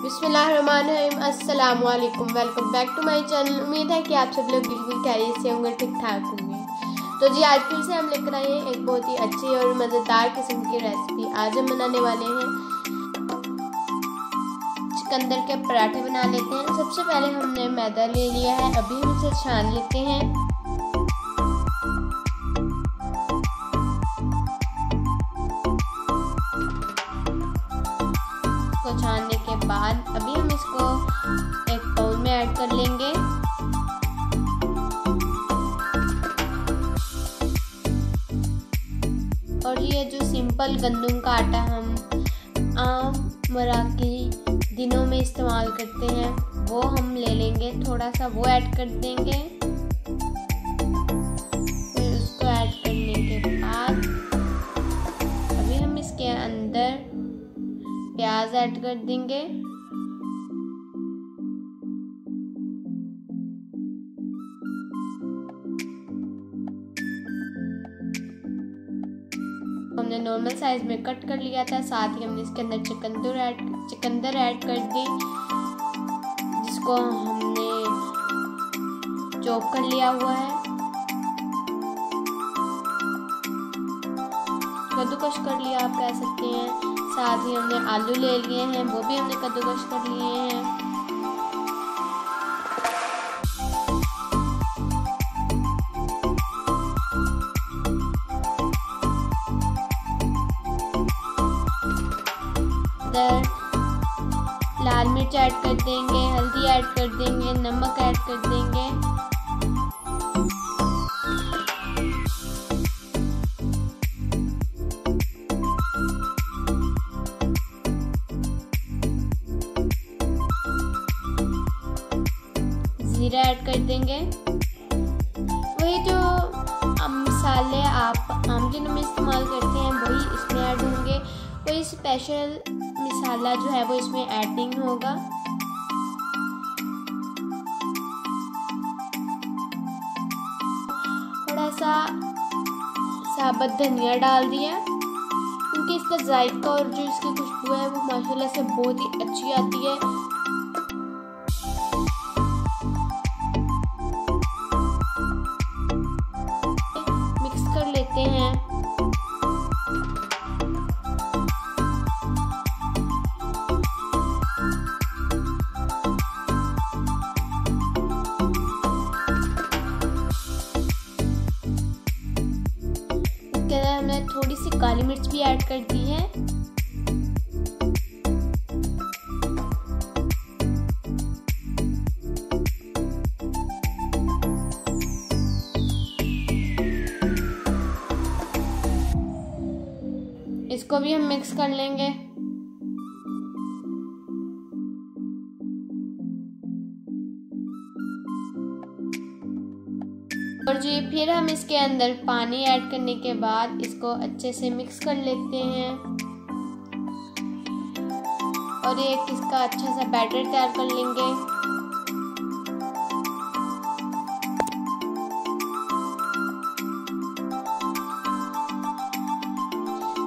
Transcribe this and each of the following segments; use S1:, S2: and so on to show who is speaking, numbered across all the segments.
S1: बिस्मिल्लाहिर्रहमानिर्रहीम। अस्सलाम वालेकुम। Welcome back to my channel. उम्मीद है कि आप सब लोग बिल्कुल खैरियत से होंगे, ठीक ठाक होंगे। तो जी आज फिर से हम लेकर आए हैं एक बहुत ही अच्छी और मज़ेदार किस्म की रेसिपी। आज हम बनाने वाले हैं चुकंदर के पराठे बना लेते हैं। सबसे पहले हमने मैदा ले लिया है, अभी हम इसे छान लेते हैं। छानने के बाद अभी हम इसको एक बाउल में ऐड कर लेंगे। और ये जो सिंपल गंदम का आटा हम आम मराकी दिनों में इस्तेमाल करते हैं वो हम ले लेंगे, थोड़ा सा वो ऐड कर देंगे। फिर उसको ऐड करने के बाद अभी हम इसके अंदर प्याज ऐड कर देंगे। हमने नॉर्मल साइज में कट कर लिया था। साथ ही हमने इसके अंदर चुकंदर ऐड कर दी, जिसको हमने चॉप कर लिया हुआ है, कद्दूकस कर लिया आप कह सकते हैं। साथ ही हमने आलू ले लिए हैं, वो भी हमने कद्दूकस कर लिए हैं। लाल मिर्च ऐड कर देंगे, हल्दी ऐड कर देंगे, नमक ऐड कर देंगे। जीरा ऐड कर देंगे। वही जो मसाले आप आम दिनों में इस्तेमाल करते हैं वही इसमें ऐड होंगे। कोई स्पेशल मसाला जो है वो इसमें ऐड नहीं होगा। थोड़ा सा साबुत धनिया डाल दिया, क्योंकि इसका जायका और जो इसकी खुशबू है वो माशाल्लाह से बहुत ही अच्छी आती है। मिक्स कर लेते हैं। हमने थोड़ी सी काली मिर्च भी ऐड कर दी है। इसको भी हम मिक्स कर लेंगे। और जी फिर हम इसके अंदर पानी ऐड करने के बाद इसको अच्छे से मिक्स कर लेते हैं और एक इसका अच्छा सा बैटर तैयार कर लेंगे।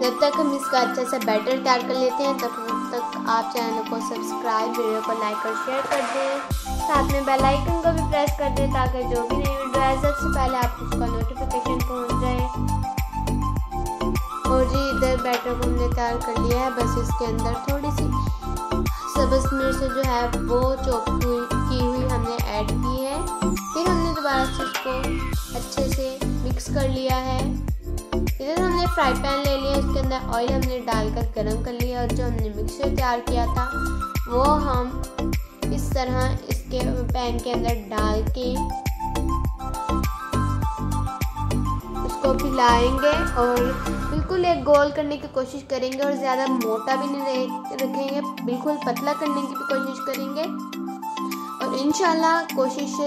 S1: जब तक हम इसका अच्छा सा बैटर तैयार कर लेते हैं तब तक आप चैनल को सब्सक्राइब, वीडियो को लाइक और शेयर कर दें। साथ में बेल आइकन को भी प्रेस कर दें ताकि जो भी नई वीडियो आए सबसे पहले आपको उसका नोटिफिकेशन पहुंच जाए। और जी इधर बैटर को हमने तैयार कर लिया है। बस इसके अंदर थोड़ी सी सब्ज़ मिर्च जो है वो चॉप की हुई हमने ऐड की है। फिर हमने दोबारा से इसको अच्छे से मिक्स कर लिया है। इधर हमने फ्राई पैन ले लिया, इसके अंदर ऑयल हमने डालकर गरम कर लिया और जो हमने मिक्सचर तैयार किया था वो हम इस तरह इसके पैन के अंदर डाल के उसको फैलाएंगे और बिल्कुल एक गोल करने की कोशिश करेंगे और ज़्यादा मोटा भी नहीं रखेंगे, बिल्कुल पतला करने की भी कोशिश करेंगे। और इंशाल्लाह कोशिश से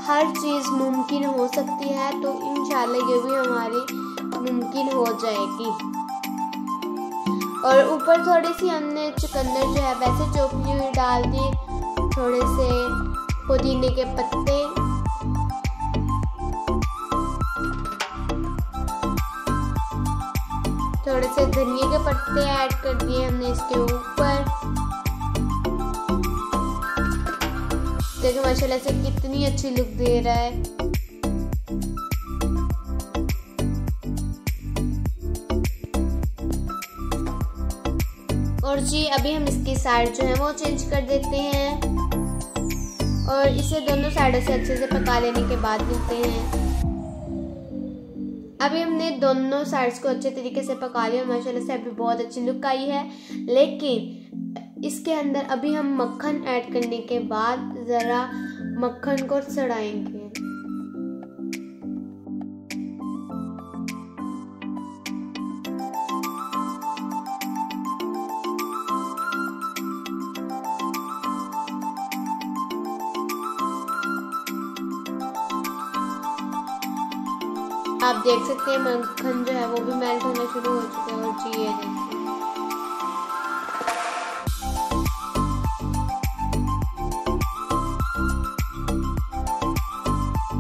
S1: हर चीज़ मुमकिन हो सकती है, तो इंशाल्लाह ये भी हमारी मुमकिन हो जाएगी। और ऊपर थोड़ी सी हमने चुकंदर जो है वैसे चॉपी हुई डाल दी, थोड़े से पुदीने के पत्ते, थोड़े से धनिया के पत्ते ऐड कर दिए हमने इसके ऊपर। देखिए माशाल्लाह से कितनी अच्छी लुक दे रहा है। और जी अभी हम इसकी साइड जो है वो चेंज कर देते हैं और इसे दोनों साइडों से अच्छे से पका लेने के बाद मिलते हैं। अभी हमने दोनों साइड्स को अच्छे तरीके से पका लिया, माशाल्लाह से अभी बहुत अच्छी लुक आई है। लेकिन इसके अंदर अभी हम मक्खन ऐड करने के बाद ज़रा मक्खन को सड़ाएंगे। आप देख सकते हैं मक्खन जो है वो भी मेल्ट होना शुरू हो चुका है। और जी ये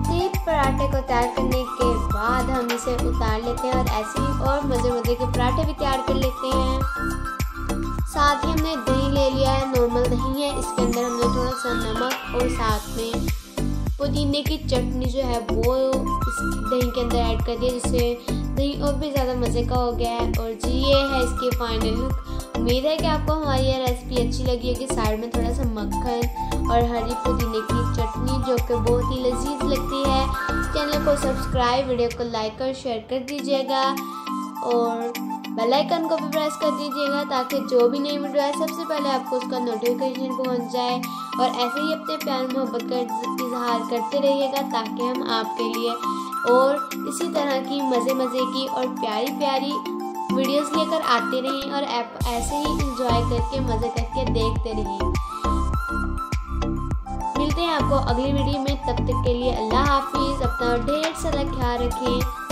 S1: देखिए पराठे को तैयार करने के बाद हम इसे उतार लेते हैं और ऐसे ही और मज़े के पराठे भी तैयार कर लेते हैं। साथ ही हमने दही ले लिया है, नॉर्मल दही है। इसके अंदर हमने थोड़ा सा नमक और साथ में पुदीने की चटनी जो है वो इस दही के अंदर ऐड कर दिया, जिससे दही और भी ज़्यादा मज़े का हो गया है। और जी ये है इसकी फाइनल लुक। उम्मीद है कि आपको हमारी ये रेसिपी अच्छी लगी होगी। साइड में थोड़ा सा मक्खन और हरी पुदीने की चटनी जो कि बहुत ही लजीज लगती है। चैनल को सब्सक्राइब, वीडियो को लाइक और शेयर कर दीजिएगा और बेल आइकन को भी प्रेस कर दीजिएगा ताकि जो भी नई वीडियो है सबसे पहले आपको उसका नोटिफिकेशन पहुंच जाए। और ऐसे ही अपने प्यार मोहब्बत का इजहार करते रहिएगा ताकि हम आपके लिए और इसी तरह की मज़े की और प्यारी वीडियोस लेकर आते रहें और आप ऐसे ही इंजॉय करके मज़े करके देखते रहिए। मिलते हैं आपको अगली वीडियो में, तब तक के लिए अल्लाह हाफिज़। अपना ढेर सारा ख्याल रखें।